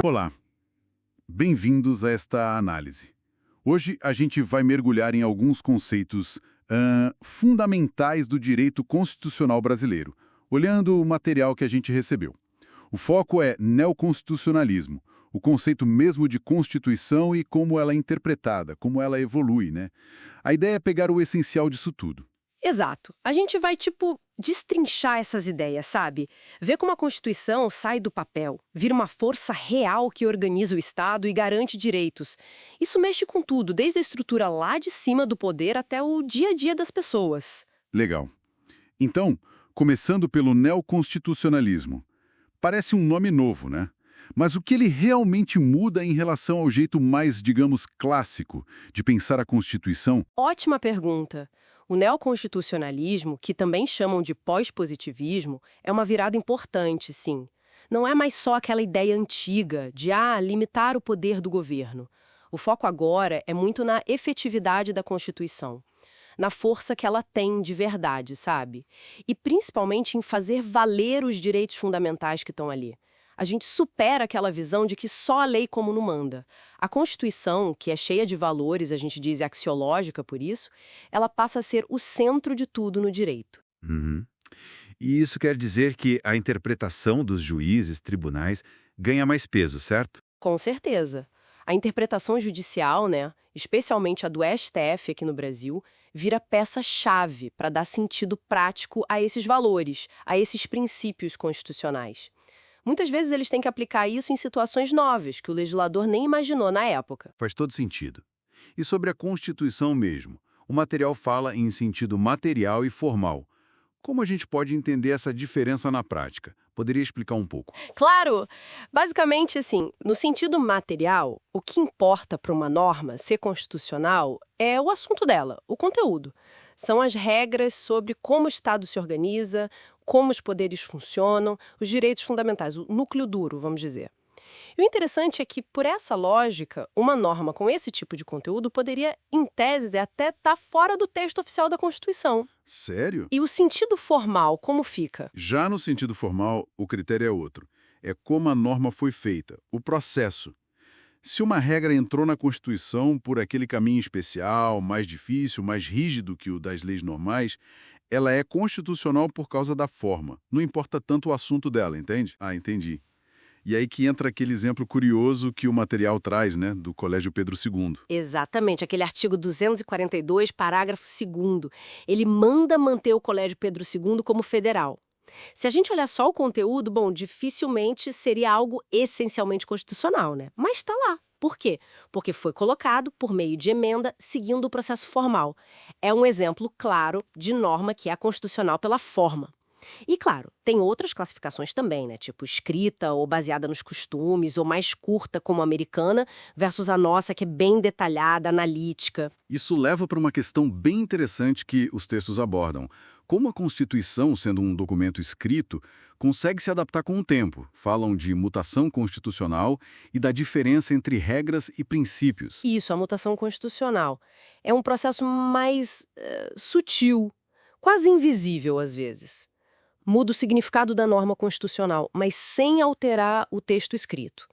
Olá, bem-vindos a esta análise. Hoje a gente vai mergulhar em alguns conceitos fundamentais do direito constitucional brasileiro, olhando o material que a gente recebeu. O foco é neoconstitucionalismo, o conceito mesmo de Constituição e como ela é interpretada, como ela evolui, né? A ideia é pegar o essencial disso tudo. Exato. A gente vai, destrinchar essas ideias, sabe? Ver como a Constituição sai do papel, vira uma força real que organiza o Estado e garante direitos. Isso mexe com tudo, desde a estrutura lá de cima do poder até o dia a dia das pessoas. Legal. Então, começando pelo neoconstitucionalismo. Parece um nome novo, né? Mas o que ele realmente muda em relação ao jeito mais, digamos, clássico de pensar a Constituição? Ótima pergunta. O neoconstitucionalismo, que também chamam de pós-positivismo, é uma virada importante, sim. Não é mais só aquela ideia antiga de, limitar o poder do governo. O foco agora é muito na efetividade da Constituição, na força que ela tem de verdade, sabe? E principalmente em fazer valer os direitos fundamentais que estão ali. A gente supera aquela visão de que só a lei como não manda. A Constituição, que é cheia de valores, a gente diz axiológica por isso, ela passa a ser o centro de tudo no direito. Uhum. E isso quer dizer que a interpretação dos juízes, tribunais, ganha mais peso, certo? Com certeza. A interpretação judicial, né, especialmente a do STF aqui no Brasil, vira peça-chave para dar sentido prático a esses valores, a esses princípios constitucionais. Muitas vezes eles têm que aplicar isso em situações novas, que o legislador nem imaginou na época. Faz todo sentido. E sobre a Constituição mesmo, o material fala em sentido material e formal. Como a gente pode entender essa diferença na prática? Poderia explicar um pouco? Claro! Basicamente, assim, no sentido material, o que importa para uma norma ser constitucional é o assunto dela, o conteúdo. São as regras sobre como o Estado se organiza, como os poderes funcionam, os direitos fundamentais, o núcleo duro, vamos dizer. E o interessante é que, por essa lógica, uma norma com esse tipo de conteúdo poderia, em tese, até estar fora do texto oficial da Constituição. Sério? E o sentido formal, como fica? Já no sentido formal, o critério é outro. É como a norma foi feita, o processo. Se uma regra entrou na Constituição por aquele caminho especial, mais difícil, mais rígido que o das leis normais, ela é constitucional por causa da forma. Não importa tanto o assunto dela, entende? Ah, entendi. E aí que entra aquele exemplo curioso que o material traz, né, do Colégio Pedro II. Exatamente, aquele artigo 242, parágrafo 2º. Ele manda manter o Colégio Pedro II como federal. Se a gente olhar só o conteúdo, bom, dificilmente seria algo essencialmente constitucional, né? Mas está lá. Por quê? Porque foi colocado por meio de emenda, seguindo o processo formal. É um exemplo claro de norma que é constitucional pela forma. E, claro, tem outras classificações também, né? Tipo escrita ou baseada nos costumes, ou mais curta, como a americana, versus a nossa, que é bem detalhada, analítica. Isso leva para uma questão bem interessante que os textos abordam. Como a Constituição, sendo um documento escrito, consegue se adaptar com o tempo? Falam de mutação constitucional e da diferença entre regras e princípios. Isso, a mutação constitucional. É um processo mais sutil, quase invisível às vezes. Muda o significado da norma constitucional, mas sem alterar o texto escrito.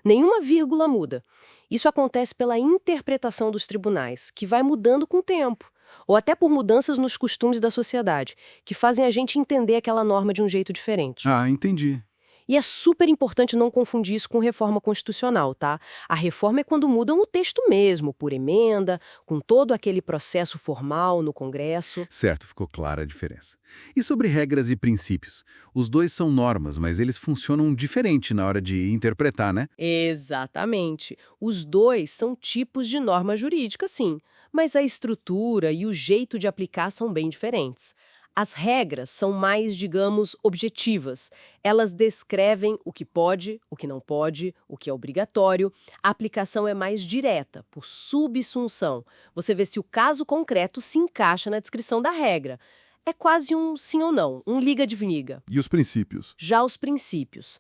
Nenhuma vírgula muda. Isso acontece pela interpretação dos tribunais, que vai mudando com o tempo, ou até por mudanças nos costumes da sociedade, que fazem a gente entender aquela norma de um jeito diferente. Ah, entendi. E é super importante não confundir isso com reforma constitucional, tá? A reforma é quando mudam o texto mesmo, por emenda, com todo aquele processo formal no Congresso. Certo, ficou clara a diferença. E sobre regras e princípios? Os dois são normas, mas eles funcionam diferente na hora de interpretar, né? Exatamente. Os dois são tipos de norma jurídica, sim, mas a estrutura e o jeito de aplicar são bem diferentes. As regras são mais, digamos, objetivas. Elas descrevem o que pode, o que não pode, o que é obrigatório. A aplicação é mais direta, por subsunção. Você vê se o caso concreto se encaixa na descrição da regra. É quase um sim ou não, um liga-desliga. E os princípios? Já os princípios,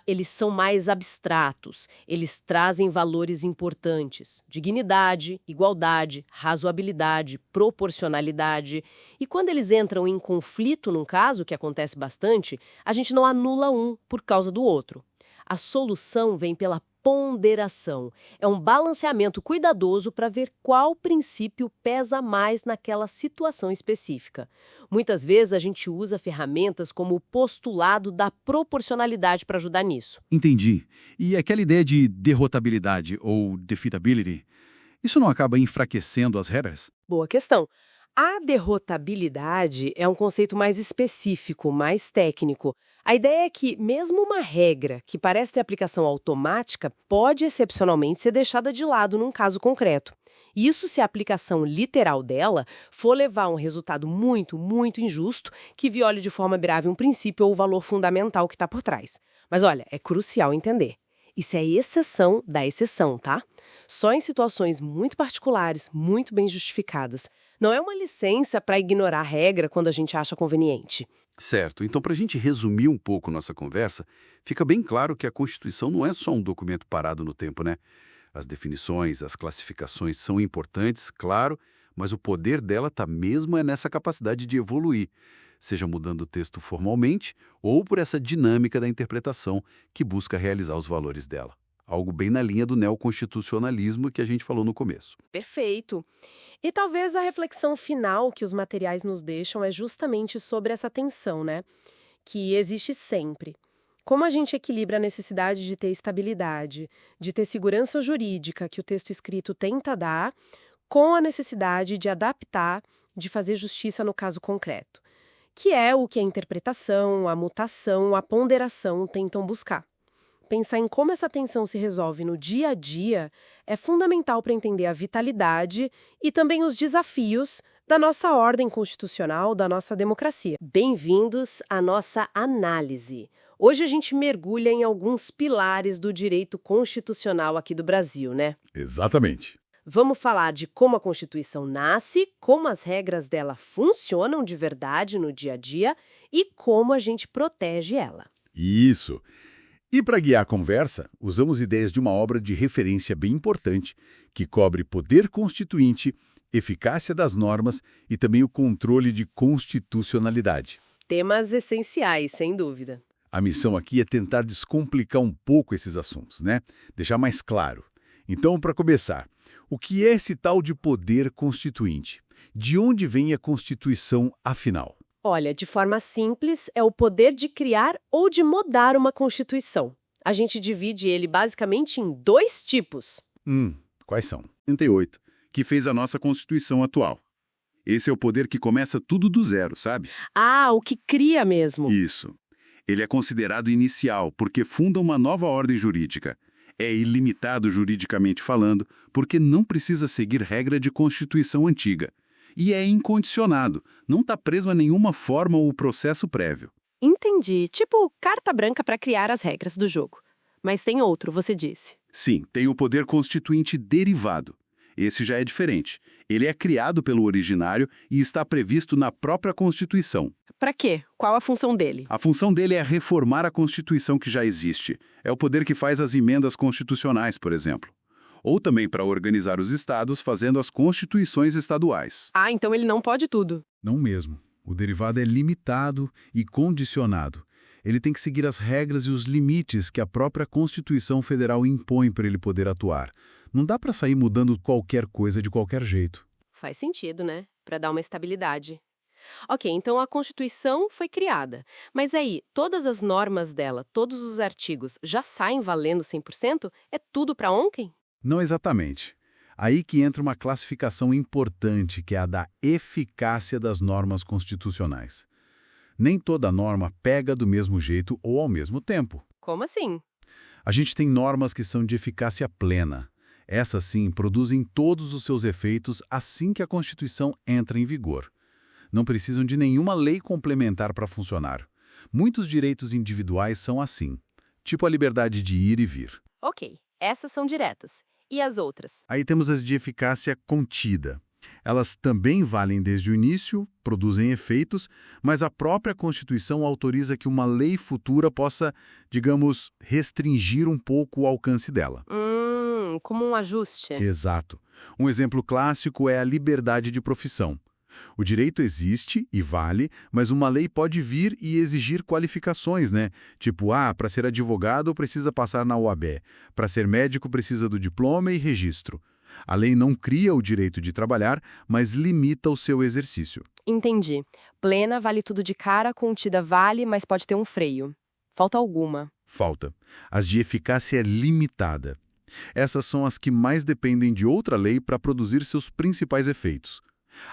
eles são mais abstratos, eles trazem valores importantes, dignidade, igualdade, razoabilidade, proporcionalidade. E quando eles entram em conflito num caso, que acontece bastante, a gente não anula um por causa do outro. A solução vem pela ponderação. É um balanceamento cuidadoso para ver qual princípio pesa mais naquela situação específica. Muitas vezes a gente usa ferramentas como o postulado da proporcionalidade para ajudar nisso. Entendi. E aquela ideia de derrotabilidade ou defeatability, isso não acaba enfraquecendo as regras? Boa questão. A derrotabilidade é um conceito mais específico, mais técnico. A ideia é que, mesmo uma regra que parece ter aplicação automática, pode excepcionalmente ser deixada de lado num caso concreto. Isso se a aplicação literal dela for levar a um resultado muito, muito injusto que viole de forma grave um princípio ou o valor fundamental que está por trás. Mas olha, é crucial entender. Isso é exceção da exceção, tá? Só em situações muito particulares, muito bem justificadas. Não é uma licença para ignorar a regra quando a gente acha conveniente. Certo. Então, para a gente resumir um pouco nossa conversa, fica bem claro que a Constituição não é só um documento parado no tempo, né? As definições, as classificações são importantes, claro, mas o poder dela está mesmo nessa capacidade de evoluir, seja mudando o texto formalmente ou por essa dinâmica da interpretação que busca realizar os valores dela. Algo bem na linha do neoconstitucionalismo que a gente falou no começo. Perfeito. E talvez a reflexão final que os materiais nos deixam é justamente sobre essa tensão, né? Que existe sempre. Como a gente equilibra a necessidade de ter estabilidade, de ter segurança jurídica que o texto escrito tenta dar, com a necessidade de adaptar, de fazer justiça no caso concreto, que é o que a interpretação, a mutação, a ponderação tentam buscar. Pensar em como essa tensão se resolve no dia a dia é fundamental para entender a vitalidade e também os desafios da nossa ordem constitucional, da nossa democracia. Bem-vindos à nossa análise. Hoje a gente mergulha em alguns pilares do direito constitucional aqui do Brasil, né? Exatamente. Vamos falar de como a Constituição nasce, como as regras dela funcionam de verdade no dia a dia e como a gente protege ela. Isso. E para guiar a conversa, usamos ideias de uma obra de referência bem importante, que cobre poder constituinte, eficácia das normas e também o controle de constitucionalidade. Temas essenciais, sem dúvida. A missão aqui é tentar descomplicar um pouco esses assuntos, né? Deixar mais claro. Então, para começar, o que é esse tal de poder constituinte? De onde vem a Constituição, afinal? Olha, de forma simples, é o poder de criar ou de mudar uma Constituição. A gente divide ele basicamente em dois tipos. Quais são? 38, que fez a nossa Constituição atual. Esse é o poder que começa tudo do zero, sabe? Ah, o que cria mesmo. Isso. Ele é considerado inicial porque funda uma nova ordem jurídica. É ilimitado juridicamente falando porque não precisa seguir regra de Constituição antiga. E é incondicionado, não está preso a nenhuma forma ou processo prévio. Entendi. Tipo, carta branca para criar as regras do jogo. Mas tem outro, você disse. Sim, tem o poder constituinte derivado. Esse já é diferente. Ele é criado pelo originário e está previsto na própria Constituição. Para quê? Qual a função dele? A função dele é reformar a Constituição que já existe. É o poder que faz as emendas constitucionais, por exemplo. Ou também para organizar os estados fazendo as constituições estaduais. Ah, então ele não pode tudo. Não mesmo. O derivado é limitado e condicionado. Ele tem que seguir as regras e os limites que a própria Constituição Federal impõe para ele poder atuar. Não dá para sair mudando qualquer coisa de qualquer jeito. Faz sentido, né? Para dar uma estabilidade. Ok, então a Constituição foi criada. Mas aí, todas as normas dela, todos os artigos, já saem valendo 100%? É tudo para ontem? Não exatamente. Aí que entra uma classificação importante, que é a da eficácia das normas constitucionais. Nem toda norma pega do mesmo jeito ou ao mesmo tempo. Como assim? A gente tem normas que são de eficácia plena. Essas, sim, produzem todos os seus efeitos assim que a Constituição entra em vigor. Não precisam de nenhuma lei complementar para funcionar. Muitos direitos individuais são assim, tipo a liberdade de ir e vir. Ok, essas são diretas. E as outras? Aí temos as de eficácia contida. Elas também valem desde o início, produzem efeitos, mas a própria Constituição autoriza que uma lei futura possa, digamos, restringir um pouco o alcance dela. Como um ajuste. Exato. Um exemplo clássico é a liberdade de profissão. O direito existe e vale, mas uma lei pode vir e exigir qualificações, né? Tipo, para ser advogado precisa passar na OAB, para ser médico precisa do diploma e registro. A lei não cria o direito de trabalhar, mas limita o seu exercício. Entendi. Plena vale tudo de cara, contida vale, mas pode ter um freio. Falta alguma. Falta. As de eficácia limitada. Essas são as que mais dependem de outra lei para produzir seus principais efeitos.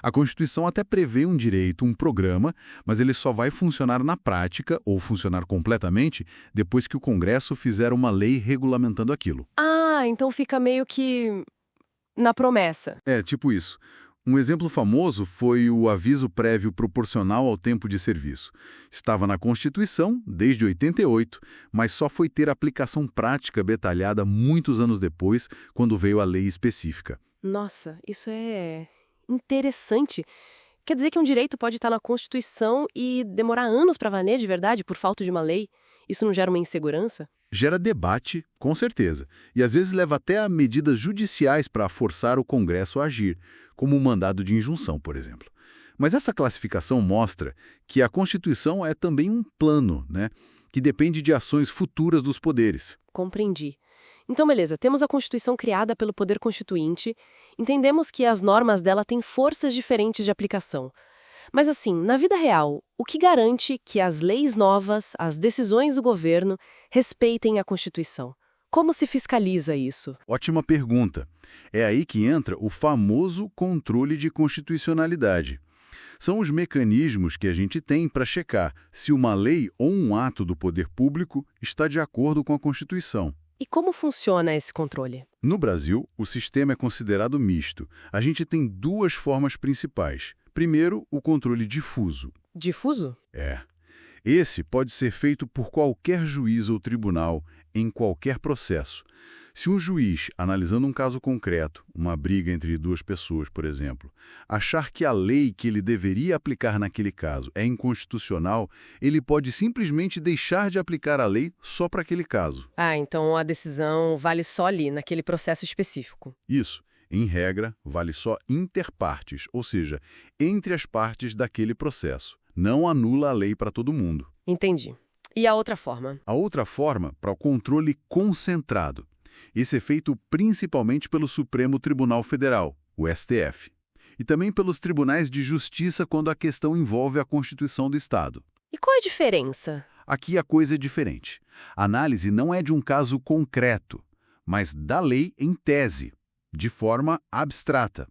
A Constituição até prevê um direito, um programa, mas ele só vai funcionar na prática, ou funcionar completamente, depois que o Congresso fizer uma lei regulamentando aquilo. Então fica meio que na promessa. É, tipo isso. Um exemplo famoso foi o aviso prévio proporcional ao tempo de serviço. Estava na Constituição desde 88, mas só foi ter aplicação prática detalhada muitos anos depois, quando veio a lei específica. Nossa, isso é interessante. Quer dizer que um direito pode estar na Constituição e demorar anos para valer de verdade por falta de uma lei? Isso não gera uma insegurança? Gera debate, com certeza, e às vezes leva até a medidas judiciais para forçar o Congresso a agir, como um mandado de injunção, por exemplo. Mas essa classificação mostra que a Constituição é também um plano, né, que depende de ações futuras dos poderes. Compreendi. Então, beleza, temos a Constituição criada pelo Poder Constituinte, entendemos que as normas dela têm forças diferentes de aplicação. Mas assim, na vida real, o que garante que as leis novas, as decisões do governo, respeitem a Constituição? Como se fiscaliza isso? Ótima pergunta. É aí que entra o famoso controle de constitucionalidade. São os mecanismos que a gente tem para checar se uma lei ou um ato do poder público está de acordo com a Constituição. E como funciona esse controle? No Brasil, o sistema é considerado misto. A gente tem duas formas principais. Primeiro, o controle difuso. Difuso? Esse pode ser feito por qualquer juiz ou tribunal, em qualquer processo. Se um juiz, analisando um caso concreto, uma briga entre duas pessoas, por exemplo, achar que a lei que ele deveria aplicar naquele caso é inconstitucional, ele pode simplesmente deixar de aplicar a lei só para aquele caso. Então a decisão vale só ali, naquele processo específico. Isso, em regra, vale só inter partes, ou seja, entre as partes daquele processo. Não anula a lei para todo mundo. Entendi. E a outra forma? A outra forma, para o controle concentrado. Esse é feito principalmente pelo Supremo Tribunal Federal, o STF, e também pelos tribunais de justiça quando a questão envolve a Constituição do Estado. E qual é a diferença? Aqui a coisa é diferente. A análise não é de um caso concreto, mas da lei em tese, de forma abstrata.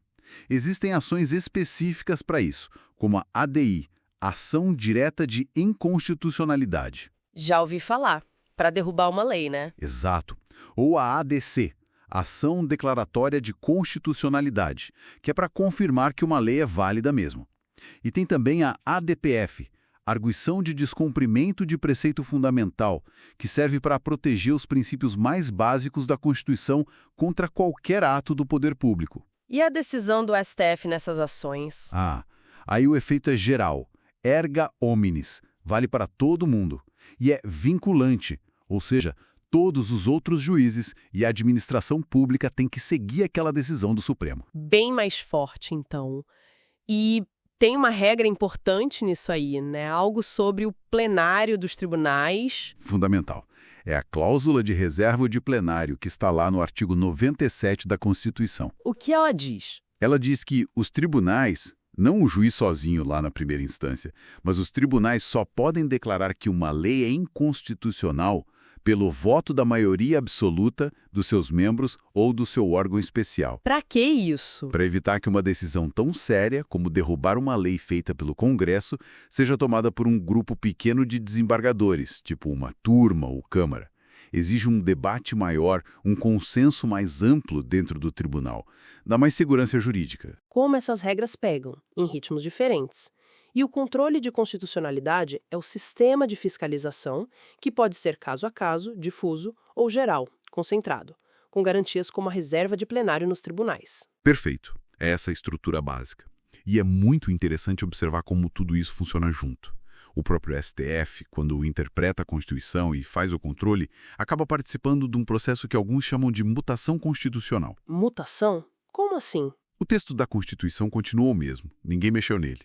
Existem ações específicas para isso, como a ADI, Ação Direta de Inconstitucionalidade. Já ouvi falar. Para derrubar uma lei, né? Exato. Ou a ADC, Ação Declaratória de Constitucionalidade, que é para confirmar que uma lei é válida mesmo. E tem também a ADPF, Arguição de Descumprimento de Preceito Fundamental, que serve para proteger os princípios mais básicos da Constituição contra qualquer ato do poder público. E a decisão do STF nessas ações? Aí o efeito é geral, erga omnes, vale para todo mundo, e é vinculante, ou seja, todos os outros juízes e a administração pública têm que seguir aquela decisão do Supremo. Bem mais forte, então. E tem uma regra importante nisso aí, né? Algo sobre o plenário dos tribunais. Fundamental. É a cláusula de reserva de plenário que está lá no artigo 97 da Constituição. O que ela diz? Ela diz que os tribunais, não o juiz sozinho lá na primeira instância, mas os tribunais só podem declarar que uma lei é inconstitucional pelo voto da maioria absoluta dos seus membros ou do seu órgão especial. Pra que isso? Para evitar que uma decisão tão séria como derrubar uma lei feita pelo Congresso seja tomada por um grupo pequeno de desembargadores, tipo uma turma ou câmara. Exige um debate maior, um consenso mais amplo dentro do tribunal. Dá mais segurança jurídica. Como essas regras pegam, em ritmos diferentes. E o controle de constitucionalidade é o sistema de fiscalização que pode ser caso a caso, difuso ou geral, concentrado, com garantias como a reserva de plenário nos tribunais. Perfeito. É essa a estrutura básica. E é muito interessante observar como tudo isso funciona junto. O próprio STF, quando interpreta a Constituição e faz o controle, acaba participando de um processo que alguns chamam de mutação constitucional. Mutação? Como assim? O texto da Constituição continuou o mesmo, ninguém mexeu nele.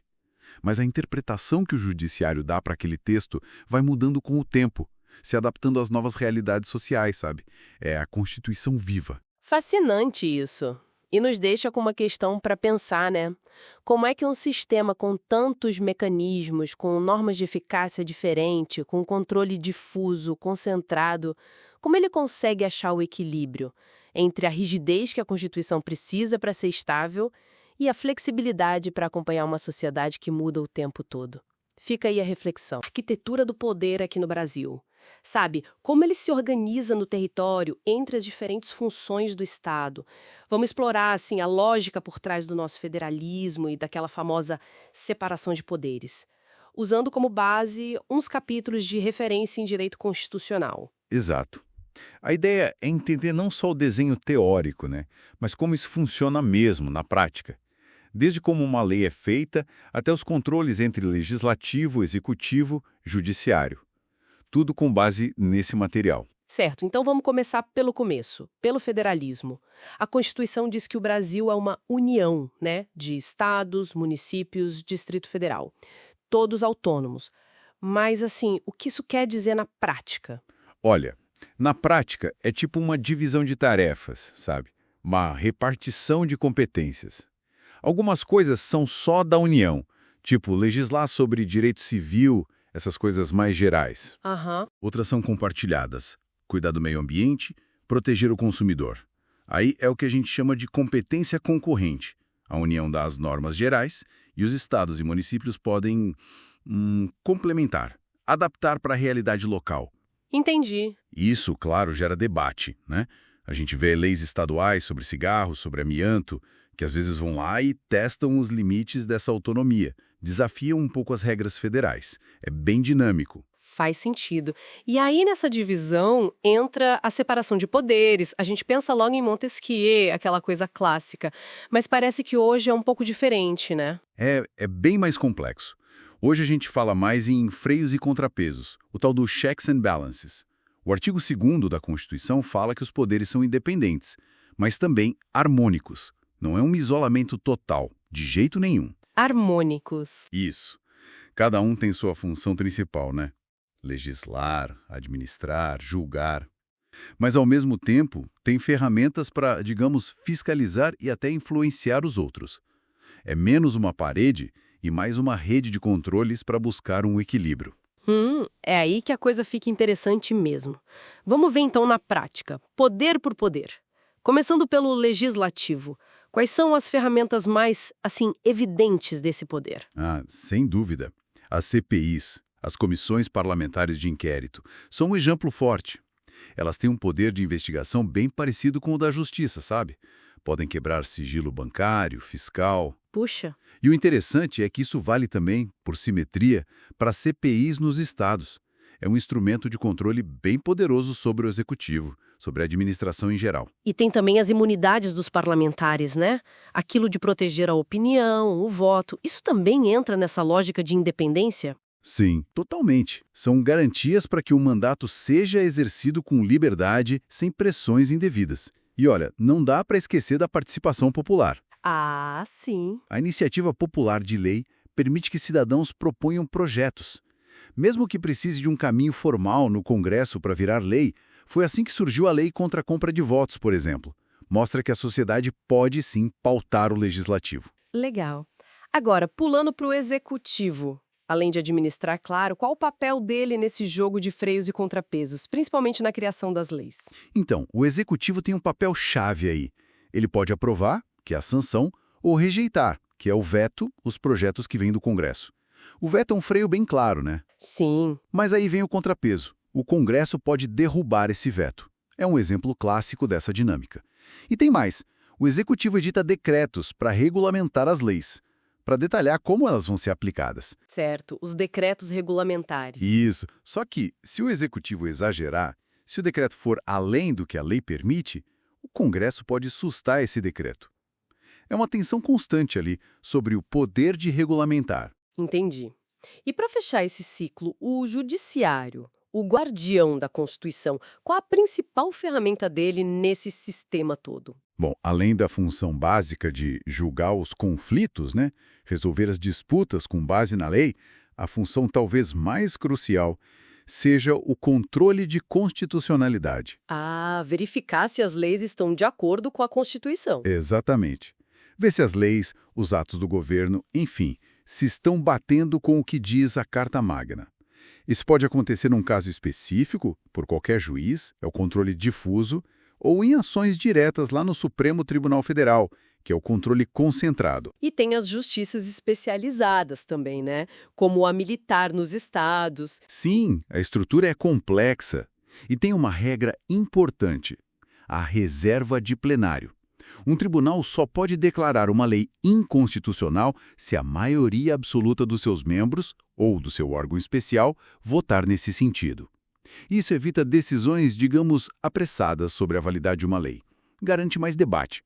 Mas a interpretação que o judiciário dá para aquele texto vai mudando com o tempo, se adaptando às novas realidades sociais, sabe? É a Constituição viva. Fascinante isso. E nos deixa com uma questão para pensar, né? Como é que um sistema com tantos mecanismos, com normas de eficácia diferente, com controle difuso, concentrado, como ele consegue achar o equilíbrio entre a rigidez que a Constituição precisa para ser estável e a flexibilidade para acompanhar uma sociedade que muda o tempo todo? Fica aí a reflexão. Arquitetura do poder aqui no Brasil. Sabe, como ele se organiza no território entre as diferentes funções do Estado. Vamos explorar, assim, a lógica por trás do nosso federalismo e daquela famosa separação de poderes, usando como base uns capítulos de referência em direito constitucional. Exato. A ideia é entender não só o desenho teórico, né, mas como isso funciona mesmo na prática. Desde como uma lei é feita até os controles entre legislativo, executivo, judiciário. Tudo com base nesse material. Certo, então vamos começar pelo começo, pelo federalismo. A Constituição diz que o Brasil é uma união, né, de estados, municípios, Distrito Federal, todos autônomos. Mas, assim, o que isso quer dizer na prática? Olha, na prática é tipo uma divisão de tarefas, sabe? Uma repartição de competências. Algumas coisas são só da União, tipo legislar sobre direito civil, essas coisas mais gerais. Aham. Outras são compartilhadas. Cuidar do meio ambiente, proteger o consumidor. Aí é o que a gente chama de competência concorrente. A União dá as normas gerais e os estados e municípios podem complementar, adaptar para a realidade local. Entendi. Isso, claro, gera debate, né? A gente vê leis estaduais sobre cigarros, sobre amianto, que às vezes vão lá e testam os limites dessa autonomia, desafiam um pouco as regras federais. É bem dinâmico. Faz sentido. E aí, nessa divisão, entra a separação de poderes. A gente pensa logo em Montesquieu, aquela coisa clássica. Mas parece que hoje é um pouco diferente, né? É bem mais complexo. Hoje a gente fala mais em freios e contrapesos, o tal do checks and balances. O artigo 2º da Constituição fala que os poderes são independentes, mas também harmônicos. Não é um isolamento total, de jeito nenhum. Harmônicos. Isso. Cada um tem sua função principal, né? Legislar, administrar, julgar. Mas, ao mesmo tempo, tem ferramentas para, digamos, fiscalizar e até influenciar os outros. É menos uma parede e mais uma rede de controles para buscar um equilíbrio. É aí que a coisa fica interessante mesmo. Vamos ver então na prática, poder por poder. Começando pelo legislativo, quais são as ferramentas mais, assim, evidentes desse poder? Ah, sem dúvida. As CPIs, as comissões parlamentares de inquérito, são um exemplo forte. Elas têm um poder de investigação bem parecido com o da justiça, sabe? Podem quebrar sigilo bancário, fiscal. Puxa. E o interessante é que isso vale também, por simetria, para CPIs nos estados. É um instrumento de controle bem poderoso sobre o executivo, sobre a administração em geral. E tem também as imunidades dos parlamentares, né? Aquilo de proteger a opinião, o voto. Isso também entra nessa lógica de independência? Sim, totalmente. São garantias para que o mandato seja exercido com liberdade, sem pressões indevidas. E olha, não dá para esquecer da participação popular. Ah, sim. A iniciativa popular de lei permite que cidadãos proponham projetos. Mesmo que precise de um caminho formal no Congresso para virar lei, foi assim que surgiu a lei contra a compra de votos, por exemplo. Mostra que a sociedade pode sim pautar o legislativo. Legal. Agora, pulando para o executivo. Além de administrar, claro, qual o papel dele nesse jogo de freios e contrapesos, principalmente na criação das leis? Então, o executivo tem um papel chave aí. Ele pode aprovar, que é a sanção, ou rejeitar, que é o veto, os projetos que vêm do Congresso. O veto é um freio bem claro, né? Sim. Mas aí vem o contrapeso. O Congresso pode derrubar esse veto. É um exemplo clássico dessa dinâmica. E tem mais. O Executivo edita decretos para regulamentar as leis, para detalhar como elas vão ser aplicadas. Certo, os decretos regulamentares. Isso. Só que, se o Executivo exagerar, se o decreto for além do que a lei permite, o Congresso pode sustar esse decreto. É uma tensão constante ali sobre o poder de regulamentar. Entendi. E para fechar esse ciclo, o judiciário, o guardião da Constituição, qual a principal ferramenta dele nesse sistema todo? Bom, além da função básica de julgar os conflitos, né, resolver as disputas com base na lei, a função talvez mais crucial seja o controle de constitucionalidade. Ah, verificar se as leis estão de acordo com a Constituição. Exatamente. Ver se as leis, os atos do governo, enfim, se estão batendo com o que diz a Carta Magna. Isso pode acontecer num caso específico, por qualquer juiz, é o controle difuso, ou em ações diretas lá no Supremo Tribunal Federal, que é o controle concentrado. E tem as justiças especializadas também, né? Como a militar nos estados. Sim, a estrutura é complexa e tem uma regra importante, a reserva de plenário. Um tribunal só pode declarar uma lei inconstitucional se a maioria absoluta dos seus membros, ou do seu órgão especial, votar nesse sentido. Isso evita decisões, digamos, apressadas sobre a validade de uma lei. Garante mais debate.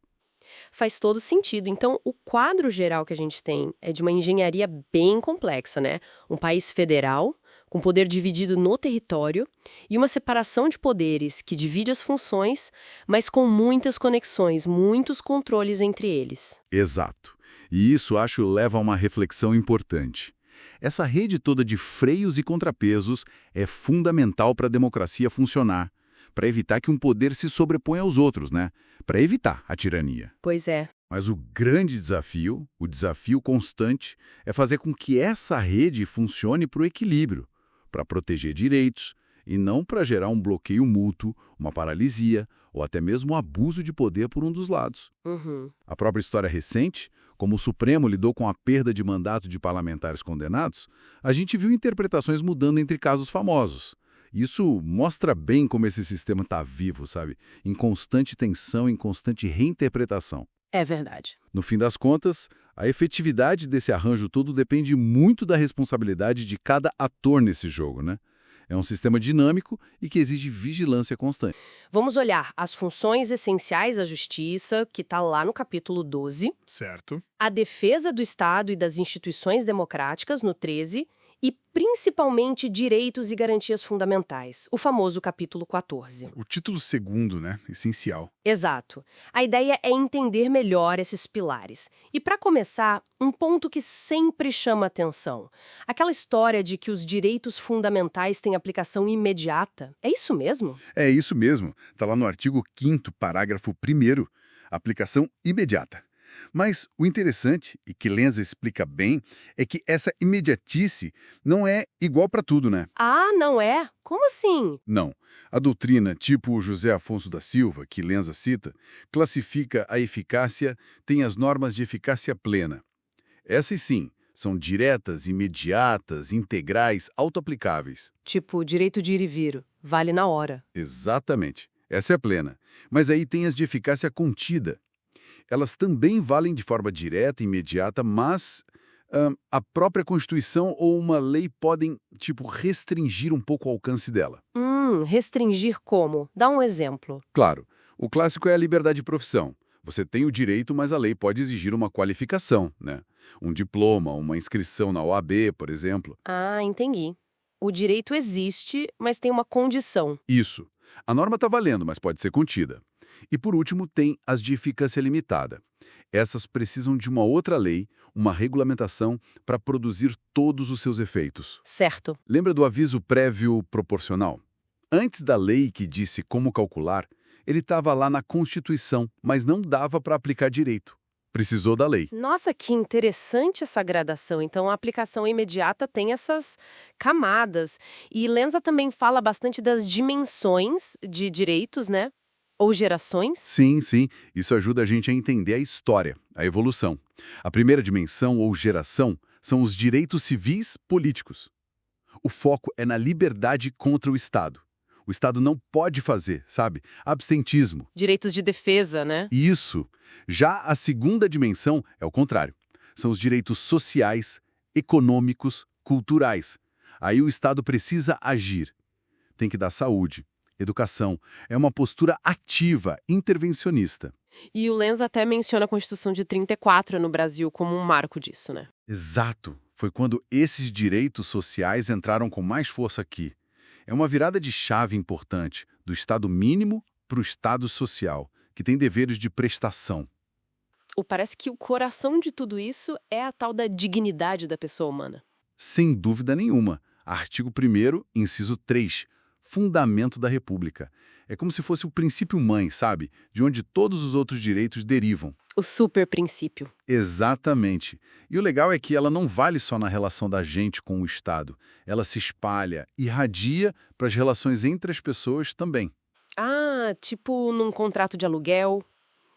Faz todo sentido. Então, o quadro geral que a gente tem é de uma engenharia bem complexa, né? Um país federal, com poder dividido no território, e uma separação de poderes que divide as funções, mas com muitas conexões, muitos controles entre eles. Exato. E isso, acho, leva a uma reflexão importante. Essa rede toda de freios e contrapesos é fundamental para a democracia funcionar, para evitar que um poder se sobreponha aos outros, né? Para evitar a tirania. Pois é. Mas o grande desafio, o desafio constante, é fazer com que essa rede funcione para o equilíbrio, para proteger direitos e não para gerar um bloqueio mútuo, uma paralisia ou até mesmo um abuso de poder por um dos lados. Uhum. A própria história recente, como o Supremo lidou com a perda de mandato de parlamentares condenados, a gente viu interpretações mudando entre casos famosos. Isso mostra bem como esse sistema está vivo, sabe? Em constante tensão, em constante reinterpretação. É verdade. No fim das contas, a efetividade desse arranjo todo depende muito da responsabilidade de cada ator nesse jogo, né? É um sistema dinâmico e que exige vigilância constante. Vamos olhar as funções essenciais da justiça, que está lá no capítulo 12, Certo. a defesa do Estado e das instituições democráticas, no 13, e principalmente direitos e garantias fundamentais, o famoso capítulo 14. O título segundo, né? Essencial. Exato. A ideia é entender melhor esses pilares. E para começar, um ponto que sempre chama atenção. Aquela história de que os direitos fundamentais têm aplicação imediata. É isso mesmo? É isso mesmo. Está lá no artigo 5º, parágrafo 1º. Aplicação imediata. Mas o interessante, e que Lenza explica bem, é que essa imediatice não é igual para tudo, né? Ah, não é? Como assim? Não. A doutrina, tipo o José Afonso da Silva, que Lenza cita, classifica a eficácia, tem as normas de eficácia plena. Essas sim, são diretas, imediatas, integrais, autoaplicáveis. Tipo, direito de ir e vir. Vale na hora. Exatamente. Essa é a plena. Mas aí tem as de eficácia contida. Elas também valem de forma direta e imediata, mas a própria Constituição ou uma lei podem, restringir um pouco o alcance dela. Restringir como? Dá um exemplo. Claro, o clássico é a liberdade de profissão. Você tem o direito, mas a lei pode exigir uma qualificação, né? Um diploma, uma inscrição na OAB, por exemplo. Ah, entendi. O direito existe, mas tem uma condição. Isso. A norma está valendo, mas pode ser contida. E, por último, tem as de eficácia limitada. Essas precisam de uma outra lei, uma regulamentação, para produzir todos os seus efeitos. Certo. Lembra do aviso prévio proporcional? Antes da lei que disse como calcular, ele estava lá na Constituição, mas não dava para aplicar direito. Precisou da lei. Nossa, que interessante essa gradação. Então, a aplicação imediata tem essas camadas. E Lenza também fala bastante das dimensões de direitos, né? Ou gerações? Sim, sim. Isso ajuda a gente a entender a história, a evolução. A primeira dimensão ou geração são os direitos civis políticos. O foco é na liberdade contra o Estado. O Estado não pode fazer, sabe? Abstentismo. Direitos de defesa, né? Isso. Já a segunda dimensão é o contrário. São os direitos sociais, econômicos, culturais. Aí o Estado precisa agir. Tem que dar saúde, educação. É uma postura ativa, intervencionista. E o Lenza até menciona a Constituição de 34 no Brasil como um marco disso, né? Exato. Foi quando esses direitos sociais entraram com mais força aqui. É uma virada de chave importante, do Estado mínimo para o Estado social, que tem deveres de prestação. Parece que o coração de tudo isso é a tal da dignidade da pessoa humana. Sem dúvida nenhuma. Artigo 1º, inciso 3, fundamento da República. É como se fosse o princípio mãe, sabe? De onde todos os outros direitos derivam. O super princípio. Exatamente. E o legal é que ela não vale só na relação da gente com o Estado. Ela se espalha, irradia para as relações entre as pessoas também. Ah, tipo num contrato de aluguel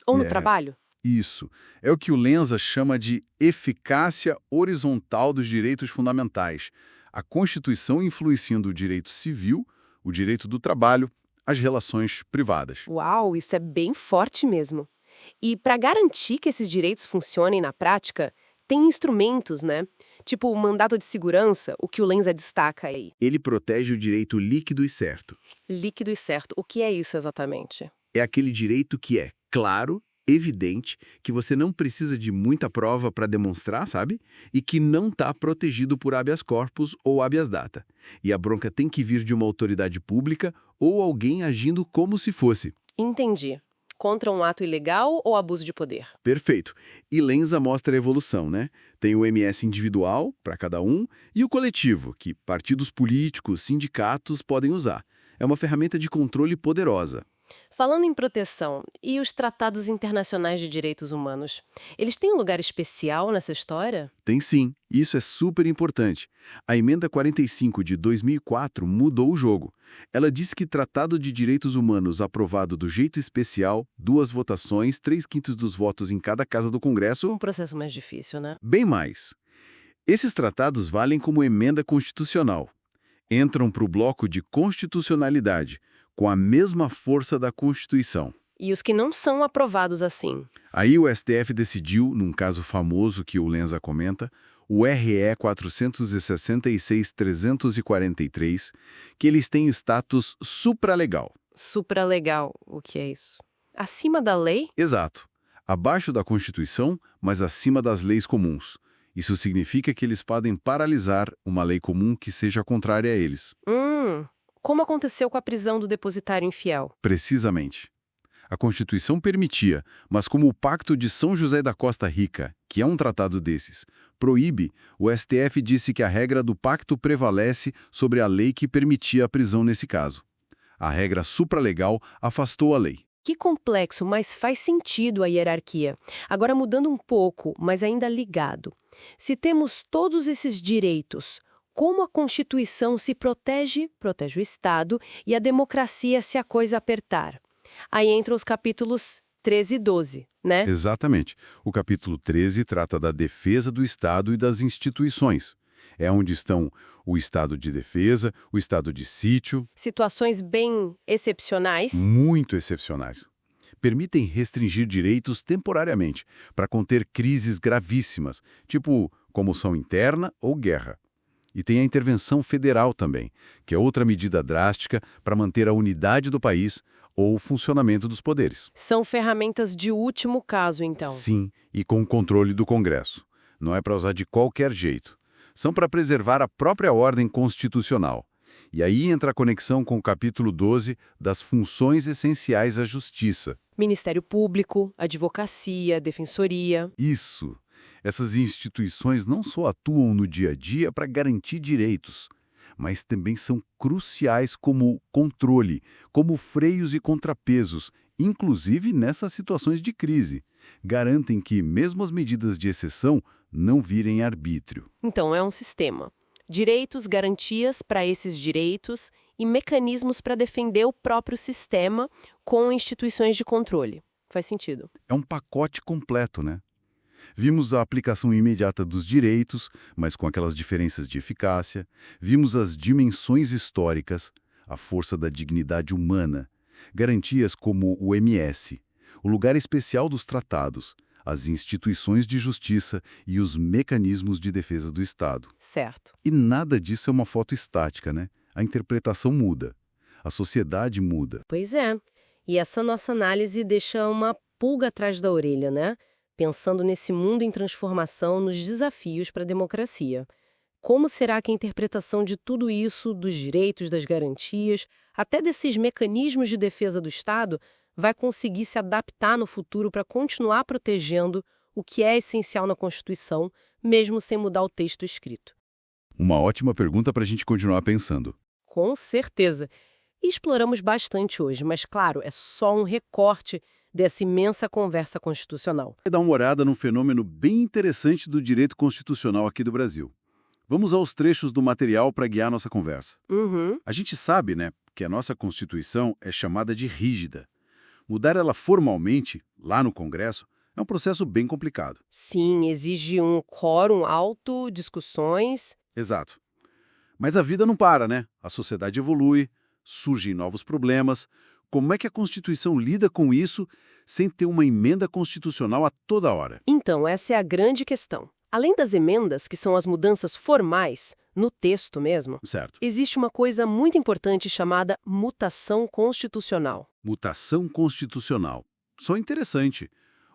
ou no trabalho? Isso. É o que o Lenza chama de eficácia horizontal dos direitos fundamentais. A Constituição influenciando o direito civil, o direito do trabalho, as relações privadas. Uau, isso é bem forte mesmo. E para garantir que esses direitos funcionem na prática, tem instrumentos, né? Tipo o mandato de segurança, o que o Lenza destaca aí. Ele protege o direito líquido e certo. Líquido e certo. O que é isso exatamente? É aquele direito que é claro, evidente, que você não precisa de muita prova para demonstrar, sabe? E que não está protegido por habeas corpus ou habeas data. E a bronca tem que vir de uma autoridade pública ou alguém agindo como se fosse. Entendi. Contra um ato ilegal ou abuso de poder? Perfeito. E Lenza mostra a evolução, né? Tem o MS individual, para cada um, e o coletivo, que partidos políticos, sindicatos podem usar. É uma ferramenta de controle poderosa. Falando em proteção, e os tratados internacionais de direitos humanos? Eles têm um lugar especial nessa história? Tem sim, isso é super importante. A Emenda 45 de 2004 mudou o jogo. Ela diz que Tratado de Direitos Humanos aprovado do jeito especial, 2 votações, 3/5 dos votos em cada casa do Congresso... Um processo mais difícil, né? Bem mais. Esses tratados valem como emenda constitucional. Entram para o bloco de constitucionalidade, com a mesma força da Constituição. E os que não são aprovados assim? Aí o STF decidiu, num caso famoso que o Lenza comenta, o RE 466-343, que eles têm o status supralegal. Supralegal, o que é isso? Acima da lei? Exato. Abaixo da Constituição, mas acima das leis comuns. Isso significa que eles podem paralisar uma lei comum que seja contrária a eles. Como aconteceu com a prisão do depositário infiel? Precisamente. A Constituição permitia, mas como o Pacto de São José da Costa Rica, que é um tratado desses, proíbe, o STF disse que a regra do pacto prevalece sobre a lei que permitia a prisão nesse caso. A regra supralegal afastou a lei. Que complexo, mas faz sentido a hierarquia. Agora mudando um pouco, mas ainda ligado. Se temos todos esses direitos, como a Constituição se protege o Estado e a democracia se a coisa apertar? Aí entram os capítulos 13 e 12, né? Exatamente. O capítulo 13 trata da defesa do Estado e das instituições. É onde estão o estado de defesa, o estado de sítio. Situações bem excepcionais. Muito excepcionais. Permitem restringir direitos temporariamente, para conter crises gravíssimas, tipo comoção interna ou guerra. E tem a intervenção federal também, que é outra medida drástica para manter a unidade do país ou o funcionamento dos poderes. São ferramentas de último caso, então. Sim, e com o controle do Congresso. Não é para usar de qualquer jeito. São para preservar a própria ordem constitucional. E aí entra a conexão com o capítulo 12 das funções essenciais à justiça. Ministério Público, Advocacia, Defensoria. Isso. Essas instituições não só atuam no dia a dia para garantir direitos, mas também são cruciais como controle, como freios e contrapesos, inclusive nessas situações de crise. Garantem que, mesmo as medidas de exceção, não virem arbítrio. Então, é um sistema. Direitos, garantias para esses direitos e mecanismos para defender o próprio sistema com instituições de controle. Faz sentido. É um pacote completo, né? Vimos a aplicação imediata dos direitos, mas com aquelas diferenças de eficácia. Vimos as dimensões históricas, a força da dignidade humana, garantias como o MS, o lugar especial dos tratados, as instituições de justiça e os mecanismos de defesa do Estado. Certo. E nada disso é uma foto estática, né? A interpretação muda. A sociedade muda. Pois é. E essa nossa análise deixa uma pulga atrás da orelha, né? Pensando nesse mundo em transformação, nos desafios para a democracia. Como será que a interpretação de tudo isso, dos direitos, das garantias, até desses mecanismos de defesa do Estado, vai conseguir se adaptar no futuro para continuar protegendo o que é essencial na Constituição, mesmo sem mudar o texto escrito? Uma ótima pergunta para a gente continuar pensando. Com certeza. E exploramos bastante hoje, mas claro, é só um recorte dessa imensa conversa constitucional. Vai dar uma olhada num fenômeno bem interessante do direito constitucional aqui do Brasil. Vamos aos trechos do material para guiar nossa conversa. Uhum. A gente sabe, né, que a nossa Constituição é chamada de rígida. Mudar ela formalmente, lá no Congresso, é um processo bem complicado. Sim, exige um quórum alto, discussões. Exato. Mas a vida não para, né? A sociedade evolui, surgem novos problemas. Como é que a Constituição lida com isso sem ter uma emenda constitucional a toda hora? Então, essa é a grande questão. Além das emendas, que são as mudanças formais, no texto mesmo, Certo. existe uma coisa muito importante chamada mutação constitucional. Mutação constitucional. Só interessante.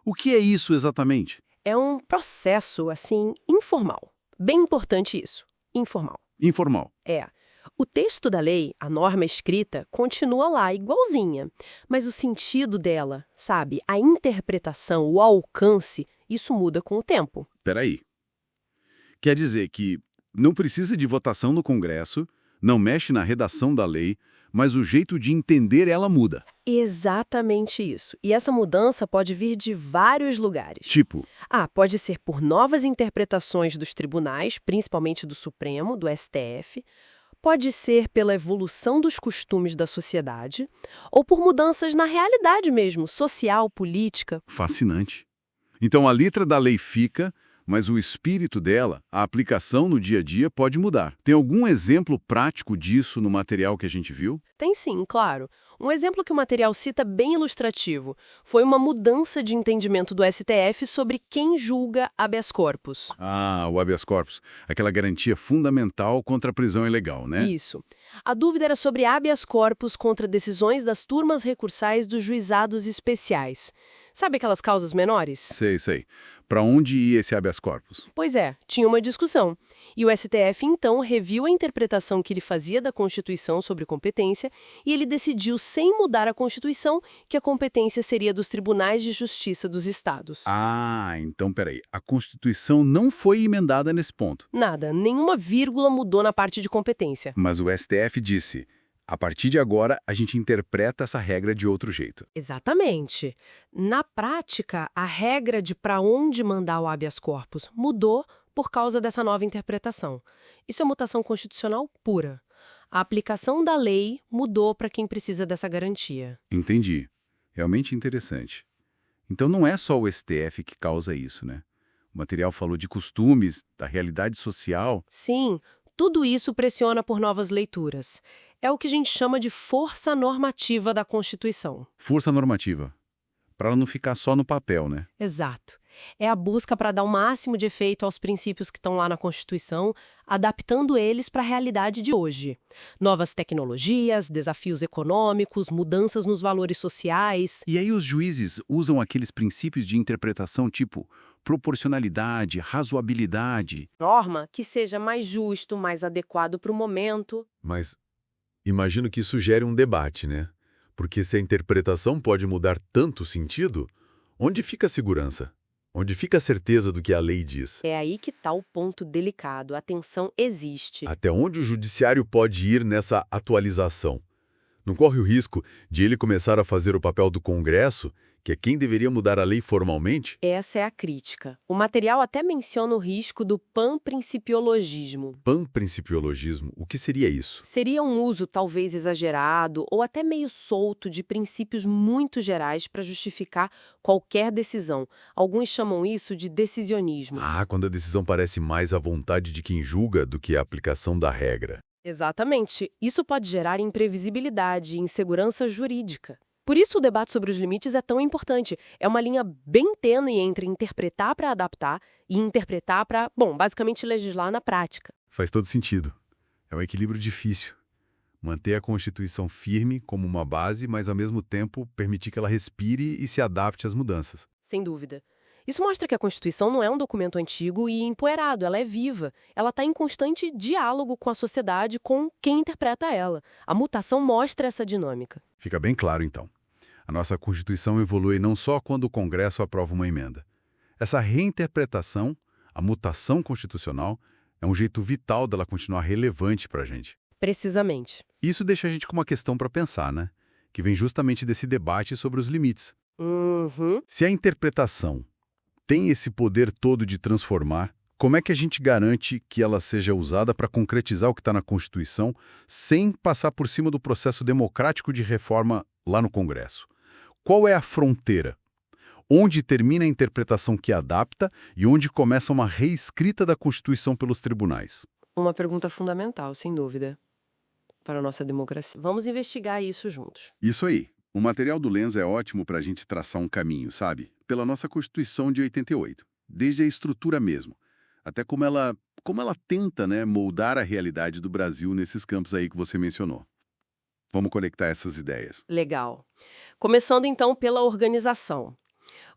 O que é isso exatamente? É um processo, assim, informal. Bem importante isso. Informal. Informal. É. O texto da lei, a norma escrita, continua lá, igualzinha. Mas o sentido dela, sabe, a interpretação, o alcance, isso muda com o tempo. Peraí. Quer dizer que não precisa de votação no Congresso, não mexe na redação da lei, mas o jeito de entender ela muda. Exatamente isso. E essa mudança pode vir de vários lugares. Tipo, Pode ser por novas interpretações dos tribunais, principalmente do Supremo, do STF. Pode ser pela evolução dos costumes da sociedade, ou por mudanças na realidade mesmo, social, política. fascinante. Então a letra da lei fica, mas o espírito dela, a aplicação no dia a dia, pode mudar. Tem algum exemplo prático disso no material que a gente viu? Tem sim, claro. Um exemplo que o material cita bem ilustrativo foi uma mudança de entendimento do STF sobre quem julga habeas corpus. O habeas corpus, aquela garantia fundamental contra a prisão ilegal, né? Isso. A dúvida era sobre habeas corpus contra decisões das turmas recursais dos juizados especiais. Sabe aquelas causas menores? Sei. Para onde ia esse habeas corpus? Pois é, tinha uma discussão. E o STF, então, reviu a interpretação que ele fazia da Constituição sobre competência e ele decidiu, sem mudar a Constituição, que a competência seria dos tribunais de justiça dos estados. Então peraí. A Constituição não foi emendada nesse ponto. Nada, nenhuma vírgula mudou na parte de competência. Mas o STF disse, a partir de agora, a gente interpreta essa regra de outro jeito. Exatamente. Na prática, a regra de para onde mandar o habeas corpus mudou por causa dessa nova interpretação. Isso é mutação constitucional pura. A aplicação da lei mudou para quem precisa dessa garantia. Entendi. Realmente interessante. Então não é só o STF que causa isso, né? O material falou de costumes, da realidade social. Sim, tudo isso pressiona por novas leituras. É o que a gente chama de força normativa da Constituição. Força normativa. Para ela não ficar só no papel, né? Exato. É a busca para dar o máximo de efeito aos princípios que estão lá na Constituição, adaptando eles para a realidade de hoje. Novas tecnologias, desafios econômicos, mudanças nos valores sociais. E aí os juízes usam aqueles princípios de interpretação tipo proporcionalidade, razoabilidade. Norma que seja mais justo, mais adequado para o momento. Mas imagino que isso gere um debate, né? Porque se a interpretação pode mudar tanto o sentido, onde fica a segurança? Onde fica a certeza do que a lei diz? É aí que está o ponto delicado. A tensão existe. Até onde o judiciário pode ir nessa atualização? Não corre o risco de ele começar a fazer o papel do Congresso, que é quem deveria mudar a lei formalmente? Essa é a crítica. O material até menciona o risco do panprincipiologismo. Panprincipiologismo, o que seria isso? Seria um uso talvez exagerado ou até meio solto de princípios muito gerais para justificar qualquer decisão. Alguns chamam isso de decisionismo. Quando a decisão parece mais à vontade de quem julga do que a aplicação da regra. Exatamente. Isso pode gerar imprevisibilidade e insegurança jurídica. Por isso o debate sobre os limites é tão importante. É uma linha bem tênue entre interpretar para adaptar e interpretar para, basicamente legislar na prática. Faz todo sentido. É um equilíbrio difícil. Manter a Constituição firme como uma base, mas ao mesmo tempo permitir que ela respire e se adapte às mudanças. Sem dúvida. Isso mostra que a Constituição não é um documento antigo e empoeirado, ela é viva. Ela está em constante diálogo com a sociedade, com quem interpreta ela. A mutação mostra essa dinâmica. Fica bem claro, então. A nossa Constituição evolui não só quando o Congresso aprova uma emenda. Essa reinterpretação, a mutação constitucional, é um jeito vital dela continuar relevante para a gente. Precisamente. Isso deixa a gente com uma questão para pensar, né? Que vem justamente desse debate sobre os limites. Uhum. Se a interpretação tem esse poder todo de transformar, como é que a gente garante que ela seja usada para concretizar o que está na Constituição sem passar por cima do processo democrático de reforma lá no Congresso? Qual é a fronteira? Onde termina a interpretação que adapta e onde começa uma reescrita da Constituição pelos tribunais? Uma pergunta fundamental, sem dúvida, para a nossa democracia. Vamos investigar isso juntos. Isso aí. O material do Lenza é ótimo para a gente traçar um caminho, sabe? Pela nossa Constituição de 88. Desde a estrutura mesmo. Até como ela tenta, né, moldar a realidade do Brasil nesses campos aí que você mencionou. Vamos conectar essas ideias. Legal. Começando então pela organização.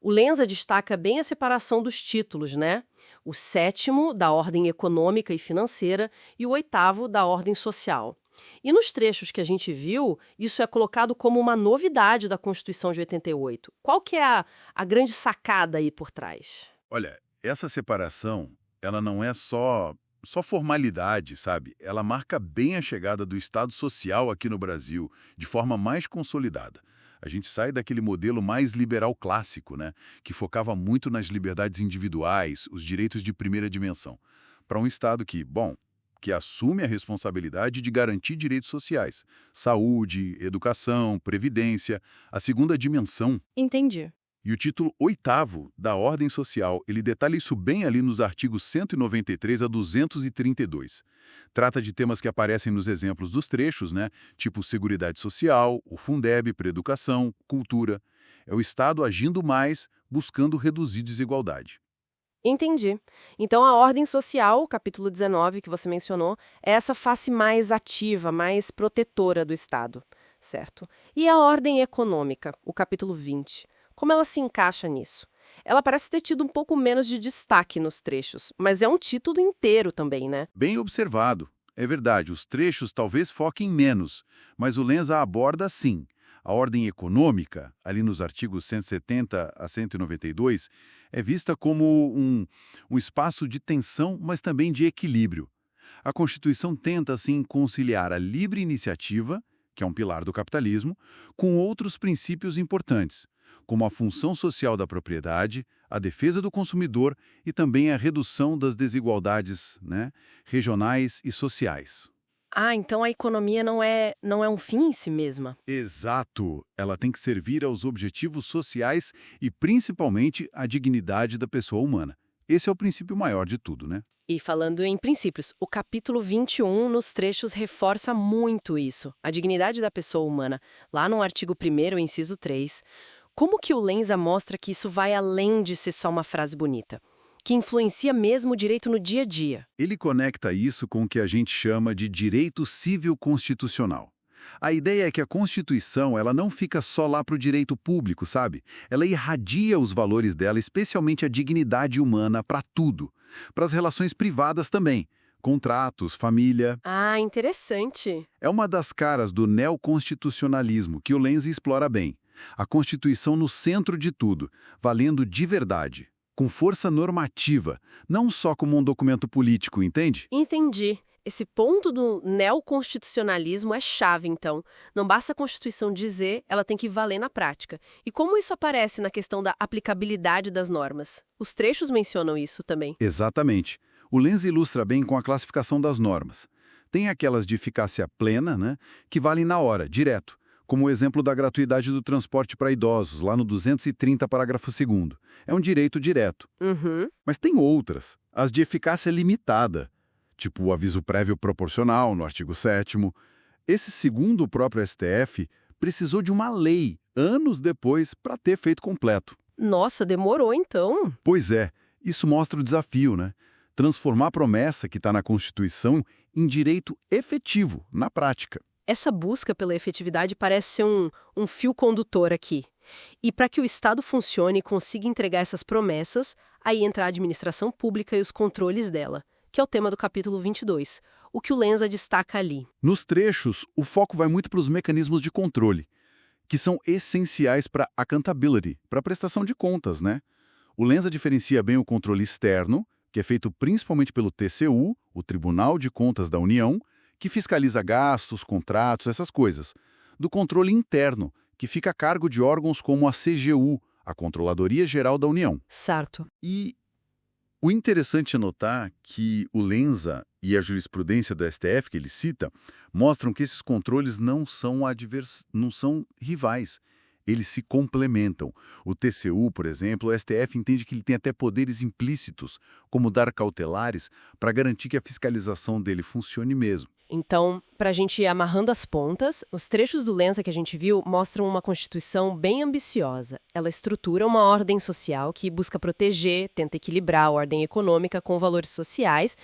O Lenza destaca bem a separação dos títulos, né? O 7º da ordem econômica e financeira e o 8º da ordem social. E nos trechos que a gente viu, isso é colocado como uma novidade da Constituição de 88. Qual que é a grande sacada aí por trás? Olha, essa separação, ela não é só formalidade, sabe? Ela marca bem a chegada do Estado Social aqui no Brasil, de forma mais consolidada. A gente sai daquele modelo mais liberal clássico, né? Que focava muito nas liberdades individuais, os direitos de primeira dimensão, para um Estado que assume a responsabilidade de garantir direitos sociais, saúde, educação, previdência, a segunda dimensão. Entendi. E o título 8º da Ordem Social, ele detalha isso bem ali nos artigos 193 a 232. Trata de temas que aparecem nos exemplos dos trechos, né? Tipo Seguridade Social, o Fundeb para Educação, Cultura. É o Estado agindo mais, buscando reduzir desigualdade. Entendi. Então, a ordem social, capítulo 19, que você mencionou, é essa face mais ativa, mais protetora do Estado, certo? E a ordem econômica, o capítulo 20, como ela se encaixa nisso? Ela parece ter tido um pouco menos de destaque nos trechos, mas é um título inteiro também, né? Bem observado. É verdade, os trechos talvez foquem menos, mas o Lenza aborda sim. A ordem econômica, ali nos artigos 170 a 192, é vista como um espaço de tensão, mas também de equilíbrio. A Constituição tenta, assim, conciliar a livre iniciativa, que é um pilar do capitalismo, com outros princípios importantes, como a função social da propriedade, a defesa do consumidor e também a redução das desigualdades, né, regionais e sociais. Ah, então a economia não é um fim em si mesma. Exato! Ela tem que servir aos objetivos sociais e, principalmente, à dignidade da pessoa humana. Esse é o princípio maior de tudo, né? E falando em princípios, o capítulo 21 nos trechos reforça muito isso, a dignidade da pessoa humana, lá no artigo 1º, inciso 3. Como que o Lenza mostra que isso vai além de ser só uma frase bonita? Que influencia mesmo o direito no dia a dia? Ele conecta isso com o que a gente chama de direito civil constitucional. A ideia é que a Constituição ela não fica só lá para o direito público, sabe? Ela irradia os valores dela, especialmente a dignidade humana, para tudo. Para as relações privadas também. Contratos, família. Ah, interessante. É uma das caras do neoconstitucionalismo que o Lenza explora bem. A Constituição no centro de tudo, valendo de verdade, com força normativa, não só como um documento político, entende? Entendi. Esse ponto do neoconstitucionalismo é chave, então. Não basta a Constituição dizer, ela tem que valer na prática. E como isso aparece na questão da aplicabilidade das normas? Os trechos mencionam isso também. Exatamente. O Lenza ilustra bem com a classificação das normas. Tem aquelas de eficácia plena, né, que valem na hora, direto, como o exemplo da gratuidade do transporte para idosos, lá no 230, parágrafo 2º. É um direito direto. Uhum. Mas tem outras, as de eficácia limitada, tipo o aviso prévio proporcional, no artigo 7º. Esse, segundo o próprio STF, precisou de uma lei, anos depois, para ter feito completo. Nossa, demorou então. Pois é, isso mostra o desafio, né? Transformar a promessa que está na Constituição em direito efetivo, na prática. Essa busca pela efetividade parece ser um fio condutor aqui. E para que o Estado funcione e consiga entregar essas promessas, aí entra a administração pública e os controles dela, que é o tema do capítulo 22, o que o Lenza destaca ali. Nos trechos, o foco vai muito para os mecanismos de controle, que são essenciais para accountability, para prestação de contas, né? O Lenza diferencia bem o controle externo, que é feito principalmente pelo TCU, o Tribunal de Contas da União, que fiscaliza gastos, contratos, essas coisas, do controle interno, que fica a cargo de órgãos como a CGU, a Controladoria Geral da União. Certo. E o interessante é notar que o Lenza e a jurisprudência do STF que ele cita mostram que esses controles não são rivais. Eles se complementam. O TCU, por exemplo, o STF entende que ele tem até poderes implícitos, como dar cautelares, para garantir que a fiscalização dele funcione mesmo. Então, para a gente ir amarrando as pontas, os trechos do Lenza que a gente viu mostram uma Constituição bem ambiciosa. Ela estrutura uma ordem social que busca proteger, tenta equilibrar a ordem econômica com valores sociais,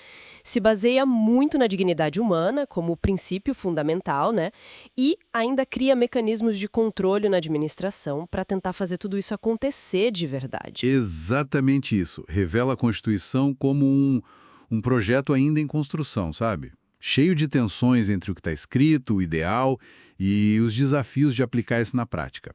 se baseia muito na dignidade humana como princípio fundamental, né? E ainda cria mecanismos de controle na administração para tentar fazer tudo isso acontecer de verdade. Exatamente isso. Revela a Constituição como um projeto ainda em construção, sabe? Cheio de tensões entre o que está escrito, o ideal e os desafios de aplicar isso na prática.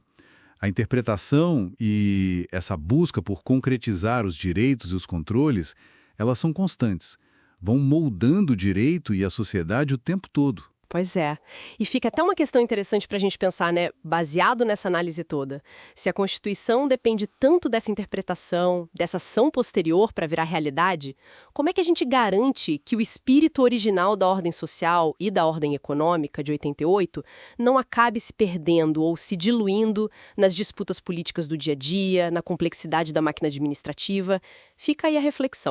A interpretação e essa busca por concretizar os direitos e os controles, elas são constantes. Vão moldando o direito e a sociedade o tempo todo. Pois é. E fica até uma questão interessante para a gente pensar, né, baseado nessa análise toda. Se a Constituição depende tanto dessa interpretação, dessa ação posterior para virar realidade, como é que a gente garante que o espírito original da ordem social e da ordem econômica de 88 não acabe se perdendo ou se diluindo nas disputas políticas do dia a dia, na complexidade da máquina administrativa? Fica aí a reflexão.